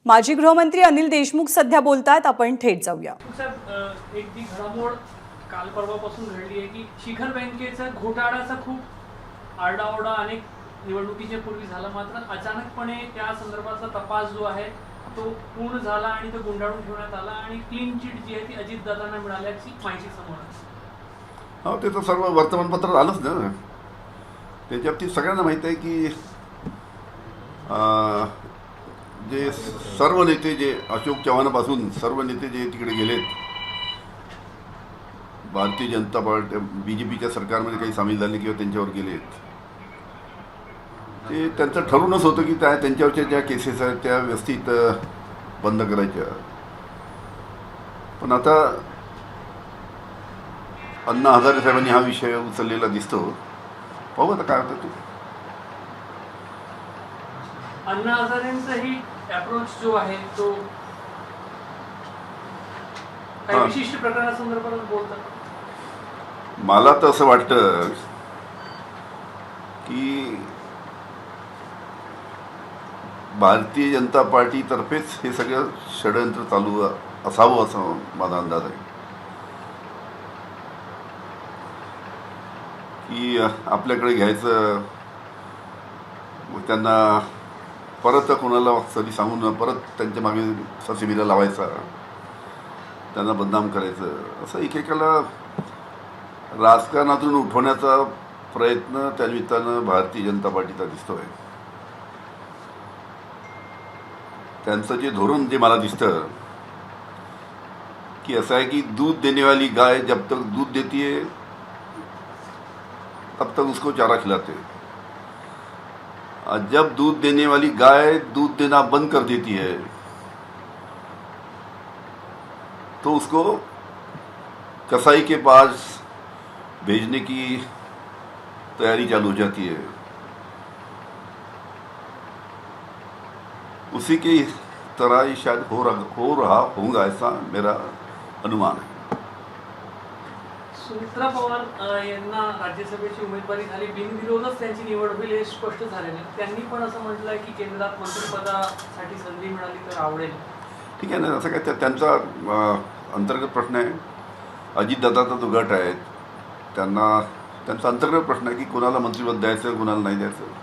माजी गृहमंत्री अनिल देशमुख सध्या बोलतात, आपण थेट जाऊया। साहेब, एक ती घडामोड काल परवापासून घडली आहे की शिखर बँकेचा घोटाळ्याचा खूप आरडाओरडा अनेक निवडणुकीच्या पूर्वी झाला, मात्र अचानकपणे त्या संदर्भातला तपास जो आहे तो पूर्ण झाला आणि तो गुंडाळून ठेवण्यात आला आणि क्लीन चिट जी आहे ती अजितदादांना मिळाल्याची माहिती समोर आली। हो, ते तर सर्व वर्तमानपत्रात आलंच ना। त्याच्याबाबतीत सगळ्यांना माहीत आहे की जे सर्व नेते, जे अशोक चव्हाणापासून सर्व नेते जे तिकडे गेलेत, भारतीय जनता पार्टी BJPच्या सरकारमध्ये काही सामील झाले किंवा त्यांच्यावर गेलेत, ते त्यांचं ठरूनच होतं की त्यांच्यावरच्या ज्या केसेस आहेत त्या व्यवस्थित बंद करायच्या। पण आता अण्णा हजारे साहेबांनी हा विषय उचललेला दिसतो। पाहू आता काय होतं ते। अण्णा हजारेंचाही अप्रोच जो आहे तो काही विशिष्ट प्रकरणासंदर्भात बोलतात। मला तर असं वाटतं की भारतीय जनता पार्टीतर्फेच हे सगळं षडयंत्र चालू असावं असं माझा अंदाज आहे की आपल्याकडे घ्यायचं, त्यांना परत कोणाला तरी सांगून परत त्यांच्या मागे ससेमिरा लावायचा, त्यांना बदनाम करायचं, असं एकेकाला राजकारणातून उठवण्याचा प्रयत्न त्या निमित्तानं भारतीय जनता पार्टीचा दिसतोय। त्यांचं जे धोरण जे मला दिसतं की असं आहे की दूध देने वाली गाय जब तक दूध देती है तब तक उसको चारा खिलाते, जब दूध देने वाली गाय दूध देना बंद कर देती है तो उसको कसाई के पास भेजने की तैयारी चालू हो जाती है। उसी की तरह ही शायद हो रहा होगा, ऐसा मेरा अनुमान है। सुमित्रा पवार यांना राज्यसभेची उमेदवारी झाली, बिनविरोधच त्यांची निवड होईल हे स्पष्ट झालेलं आहे। त्यांनी पण असं म्हटलंय की केंद्रात मंत्रिपदासाठी संधी मिळाली तर आवडेल। ठीक आहे ना, असं काय त्यांचा अंतर्गत प्रश्न आहे। अजितदादाचा जो गट आहे त्यांचा अंतर्गत प्रश्न आहे की कोणाला मंत्रिपद द्यायचं, कोणाला नाही द्यायचं।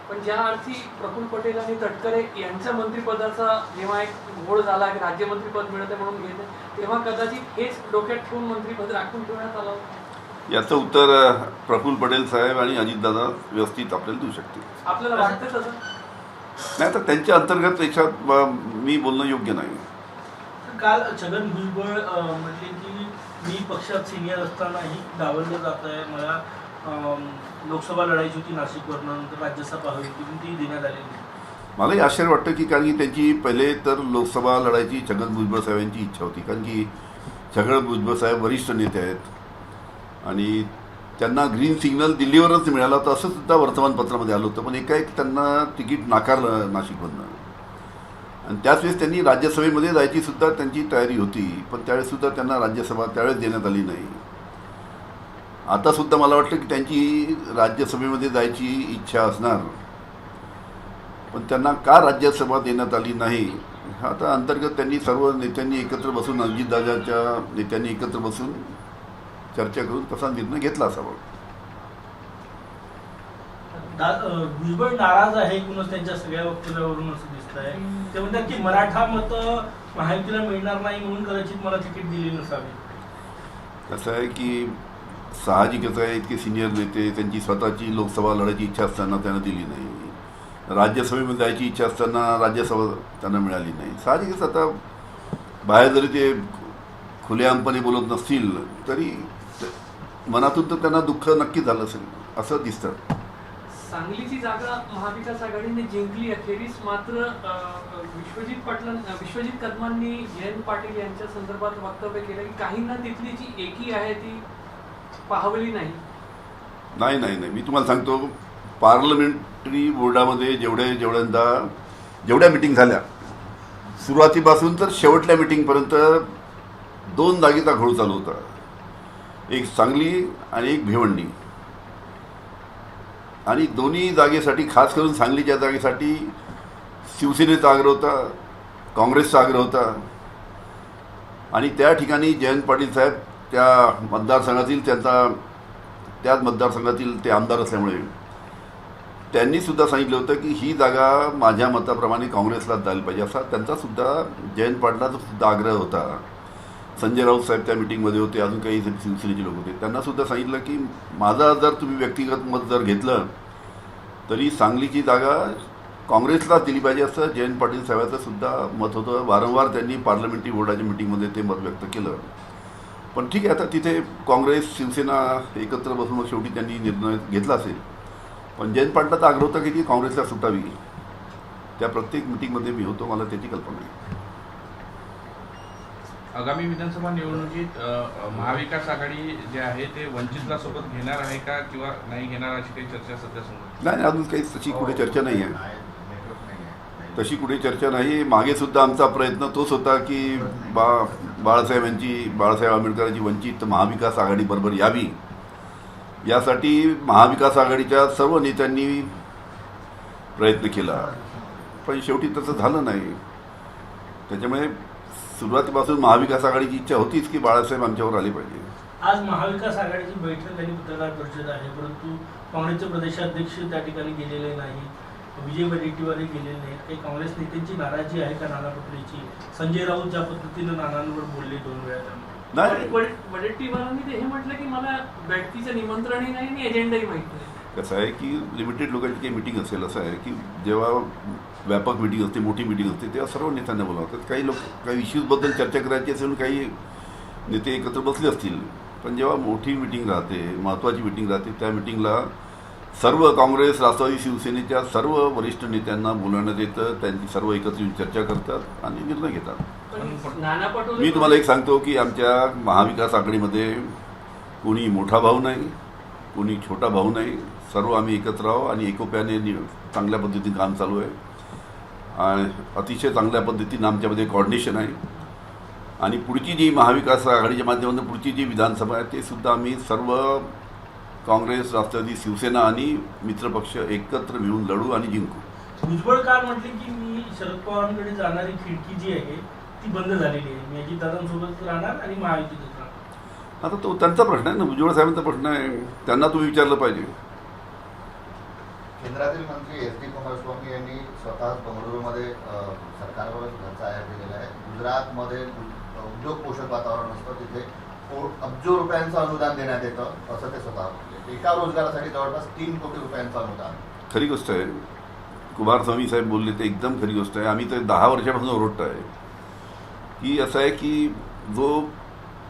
पण ज्या अर्थी प्रफुल्ल पटेल आणि तटकरे यांच्या मंत्रिपदाचा जेव्हा एक घोळ झाला की राज्यमंत्रीपद मिळते म्हणून घेते, तेव्हा कदाचित हेच डोक्यात ठेवून मंत्रिपद राखून ठेवण्यात आलं होतं। याचं उत्तर प्रफुल्ल पटेल साहेब आणि अजितदादा व्यवस्थित आपल्याला देऊ शकतील। आपल्याला वाटतं तसं? नाही तर त्यांच्या अंतर्गत याच्यात मी बोलणं योग्य नाही। काल छगन भुजबळ म्हटले की मी पक्षात सिनियर असतानाही डावललं जात आहे, मला लोकसभा लढायची होती नाशिकवरनं, नंतर राज्यसभा हवी होती पण ती देण्यात आली नाही। मलाही आश्चर्य वाटतं की कारण की त्यांची पहिले तर लोकसभा लढायची छगन भुजबळ साहेबांची इच्छा होती, कारण की छगन भुजबळ साहेब वरिष्ठ नेते आहेत आणि त्यांना ग्रीन सिग्नल दिल्लीवरच मिळाला होता असं सुद्धा वर्तमानपत्रामध्ये आलं होतं। पण एकाएक त्यांना तिकीट नाकारलं नाशिकमधनं आणि त्याच वेळेस त्यांनी राज्यसभेमध्ये जायची सुद्धा त्यांची तयारी होती, पण त्यावेळेससुद्धा त्यांना राज्यसभा त्यावेळेस देण्यात आली नाही। आता सुद्धा मला वाटतं की त्यांची राज्यसभेमध्ये जायची इच्छा असणार, पण त्यांना का राज्यसभा देण्यात आली नाही, आता अंतर्गत त्यांनी सर्व नेत्यांनी एकत्र बसून, अजितदादाच्या नेत्यांनी एकत्र बसून चर्चा करून तसा निर्णय घेतला असावा। भुजबळ नाराज आहे एकूणच त्यांच्या सगळ्या वक्तव्यावरून असं दिसत आहे। ते म्हणतात की मराठा मतं महायुतीला मिळणार नाही म्हणून कदाचित मला तिकीट दिली नसावी। कसं आहे की साहजिकच आहे, इतके सिनियर नेते त्यांची स्वतःची लोकसभा लढायची इच्छा असताना त्यांना दिली नाही, राज्यसभेमध्ये जायची इच्छा असताना राज्यसभा त्यांना मिळाली नाही। साहजिकच आता बाहेर जरी ते खुलेआमपणे बोलत नसतील तरी मनातून तर त्यांना दुःख नक्की झालं असेल असं दिसतं। सांगलीची जागा महाविकास आघाडीने जिंकली अखेरीस, मात्र विश्वजित कदमांनी जयंत पाटील यांच्या संदर्भात वक्तव्य केलं की काहींना तिथली जी एकी आहे ती पाहवली नाही। नाही मी तुम्हाला सांगतो, पार्लमेंटरी बोर्डामध्ये जेवढ्या मिटिंग झाल्या सुरुवातीपासून तर शेवटल्या मिटिंगपर्यंत 2 जागेचा घोळ चालू होता, एक सांगली आणि एक भिवंडी, आणि दोन्ही जागेसाठी, खास करून सांगलीच्या जागेसाठी शिवसेनेचा आग्रह होता, काँग्रेसचा आग्रह होता आणि त्या ठिकाणी जयंत पाटील साहेब त्या मतदारसंघातील त्याच मतदारसंघातील ते आमदार असल्यामुळे त्यांनी सुद्धा सांगितलं होतं की ही जागा माझ्या मताप्रमाणे काँग्रेसलाच जायला पाहिजे असा त्यांचासुद्धा जयंत पाटलाचा सुद्धा आग्रह होता. संजय राऊत साहेब त्या मिटिंगमध्ये होते, अजून काही शिवसेनेचे लोक होते. त्यांनासुद्धा सांगितलं की माझा जर तुम्ही व्यक्तिगत मत जर घेतलं तरी सांगलीची जागा काँग्रेसलाच दिली पाहिजे असं जयंत पाटील साहेबांचं सुद्धा मत होतं. वारंवार त्यांनी पार्लमेंटरी बोर्डाच्या मिटिंगमध्ये ते मत व्यक्त केलं. पण ठीक आहे, आता तिथे काँग्रेस शिवसेना एकत्र बसून मग शेवटी त्यांनी निर्णय घेतला असेल. पण जयंत पाटलाचा आग्रह होता की ती काँग्रेसला सुटावी. त्या प्रत्येक मिटिंगमध्ये मी होतो, मला त्याची कल्पना आहे. आगामी विधानसभा निवडणुकीत महाविकास आघाडी जे आहे ते वंचितला सोबत घेणार आहे का किंवा नाही घेणार अशी काही चर्चा सध्या समोर नाही, अजून काही तशी कुठे चर्चा नाही आहे. तशी कुठे चर्चा नाही. मागे सुद्धा आमचा प्रयत्न तोच होता की बाळासाहेब आंबेडकरांची वंचित महाविकास आघाडीबरोबर यावी, यासाठी महाविकास आघाडीच्या सर्व नेत्यांनी प्रयत्न केला. पण शेवटी तसं झालं नाही. त्याच्यामुळे सुरुवातीपासून महाविकास आघाडीची इच्छा होतीच की बाळासाहेब आमच्यावर आले पाहिजे. आज महाविकास आघाडीची बैठक आणि पत्रकार परिषद आहे, परंतु काँग्रेसचे प्रदेशाध्यक्ष त्या ठिकाणी गेलेले नाही, विजय वडेट्टीवारही गेलेले नाहीत. काही काँग्रेस नेत्यांची नाराजी आहे का नाना पटोलेची? संजय राऊत ज्या पद्धतीनं नानांवर बोलले 2 वेळा नाही, वडेट्टीवारांनी ते हे म्हटलं की मला व्यक्तीचं निमंत्रणही नाही आणि एजेंडाही माहीत नाही. कसं आहे की लिमिटेड लोकांची काही मिटिंग असेल. असं आहे की जेव्हा व्यापक मिटिंग असते, मोठी मिटिंग असते, तेव्हा सर्व नेत्यांना बोलावतात. काही लोक काही इश्यूजबद्दल चर्चा करायची असेल, काही नेते एकत्र बसले असतील. पण जेव्हा मोठी मिटिंग राहते, महत्त्वाची मिटिंग राहते, त्या मिटिंगला सर्व काँग्रेस, राष्ट्रवादी, शिवसेनेच्या सर्व वरिष्ठ नेत्यांना बोलवण्यात येतं. त्यांची सर्व एकत्र येऊन चर्चा करतात आणि निर्णय घेतात. पण नाना पटोले मी तुम्हाला एक सांगतो की आमच्या महाविकास आघाडीमध्ये कोणी मोठा भाऊ नाही, कोणी छोटा भाऊ नाही. सर्व आम्ही एकत्र आहोत आणि एकोप्याने चांगल्या पद्धतीने काम चालू आहे. आणि अतिशय चांगल्या पद्धतीनं आमच्यामध्ये कॉर्डिनेशन आहे. आणि पुढची जी महाविकास आघाडीच्या माध्यमातून पुढची जी विधानसभा आहे ते सुद्धा आम्ही सर्व काँग्रेस, राष्ट्रवादी, शिवसेना आणि मित्रपक्ष एकत्र मिळून लढू आणि जिंकू. भुजबळ काल म्हटले की मी शरद पवारांकडे जाणारी खिडकी जी आहे ती बंद झालेली आहे, मी अजितदादांसोबत राहणार आणि महायुतीतच राहणार. आता तो त्यांचा प्रश्न आहे ना, भुजबळ साहेबांचा प्रश्न आहे. त्यांना तुम्ही विचारलं पाहिजे. केंद्रातील मंत्री एस डी कुमारस्वामी यांनी स्वतः बंगळुरूमध्ये सरकारवर जाहीर केलेलं आहे. गुजरातमध्ये उद्योग पोषक वातावरण असतं, तिथे अब्जो रुपयांचं अनुदान देण्यात येतं असं ते स्वतः म्हटले. एका रोजगारासाठी जवळपास 3 कोटी रुपयांचं अनुदान. खरी गोष्ट आहे. कुमारस्वामी साहेब बोलले ते एकदम खरी गोष्ट आहे. आम्ही तर 10 वर्षापासून ओरडतो आहे की असं आहे की जो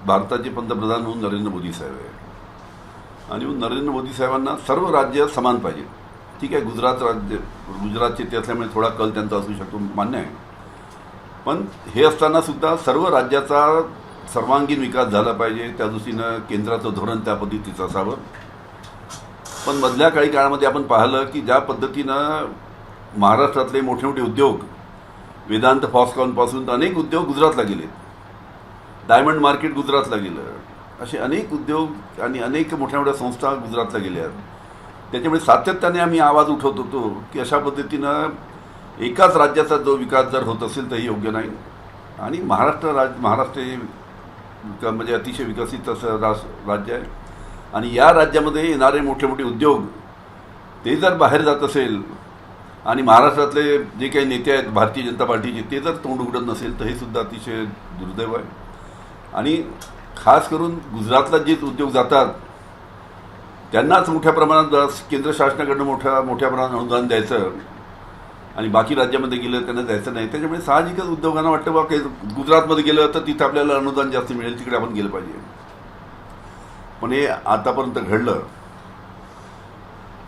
भारताचे पंतप्रधान म्हणून नरेंद्र मोदी साहेब आहे आणि नरेंद्र मोदी साहेबांना सर्व राज्य समान पाहिजे. ठीक आहे, गुजरातचे ते असल्यामुळे थोडा कल त्यांचा असू शकतो, मान्य आहे. पण हे असताना सुद्धा सर्व राज्याचा सर्वांगीण विकास झाला पाहिजे. त्या दृष्टीनं केंद्राचं धोरण त्या पद्धतीचं असावं. पण मधल्या काही काळामध्ये आपण पाहिलं की ज्या पद्धतीनं महाराष्ट्रातले मोठे मोठे उद्योग, वेदांत फॉक्सकॉनपासून अनेक उद्योग गुजरातला गेले, डायमंड मार्केट गुजरातला गेलं, असे अनेक उद्योग आणि अनेक मोठ्या मोठ्या संस्था गुजरातला गेल्या. त्याच्यामुळे सातत्याने आम्ही आवाज उठवत होतो की अशा पद्धतीनं एकाच राज्याचा जो विकास जर होत असेल तर हे योग्य नाही. आणि महाराष्ट्र हे म्हणजे अतिशय विकसित असं राज्य आहे आणि या राज्यामध्ये येणारे मोठे मोठे उद्योग ते जर बाहेर जात असेल आणि महाराष्ट्रातले जे काही नेते आहेत भारतीय जनता पार्टीचे ते जर तोंड उघडत नसेल तर हे सुद्धा अतिशय दुर्दैव आहे. आणि खास करून गुजरातला जे उद्योग जातात त्यांनाच मोठ्या प्रमाणात केंद्र शासनाकडनं मोठ्या प्रमाणात अनुदान द्यायचं आणि बाकी राज्यामध्ये गेलं त्यांना द्यायचं नाही. त्याच्यामुळे साहजिकच उद्योगांना वाटतं बा गुजरातमध्ये गेलं तर तिथं आपल्याला अनुदान जास्त मिळेल, तिकडे आपण गेलं पाहिजे. पण हे आतापर्यंत घडलं.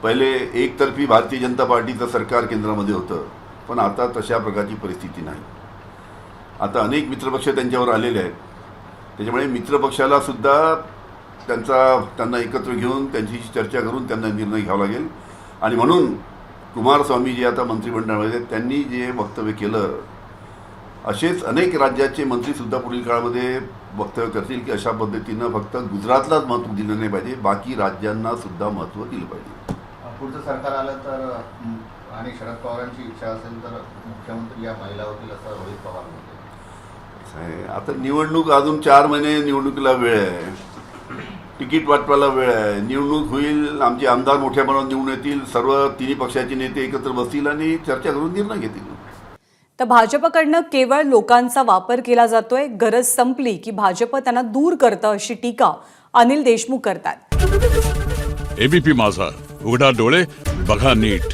पहिले एकतर्फी भारतीय जनता पार्टीचं सरकार केंद्रामध्ये होतं, पण आता तशा प्रकारची परिस्थिती नाही. आता अनेक मित्रपक्ष त्यांच्यावर आलेले आहेत. त्याच्यामुळे मित्रपक्षाला सुद्धा त्यांना एकत्र घेऊन त्यांची चर्चा करून त्यांना निर्णय घ्यावा लागेल. आणि म्हणून कुमारस्वामी जे आता मंत्रिमंडळामध्ये त्यांनी जे वक्तव्य केलं, असेच अनेक राज्याचे मंत्रीसुद्धा पुढील काळामध्ये वक्तव्य करतील की अशा पद्धतीनं फक्त गुजरातलाच महत्त्व दिलं नाही पाहिजे, बाकी राज्यांना सुद्धा महत्त्व दिलं पाहिजे. पुढचं सरकार आलं तर आणि शरद पवारांची इच्छा असेल तर मुख्यमंत्री या महिला होतील असं रोहित पवार म्हणते. आहे. आता निवडणूक अजून 4 महिने निवडणुकीला वेळ आहे, तिकीट वाटपाला वेळ आहे. निवडणूक होईल, आमचे आमदार मोठ्या प्रमाणात निवडून येतील, सर्व तिन्ही पक्षाचे नेते एकत्र बसतील आणि चर्चा करून निर्णय घेतील. तर भाजपकडनं केवळ लोकांचा वापर केला जातोय, गरज संपली की भाजप त्यांना दूर करतं अशी टीका अनिल देशमुख करतात. एबीपी माझा, उघडा डोळे बघा नीट.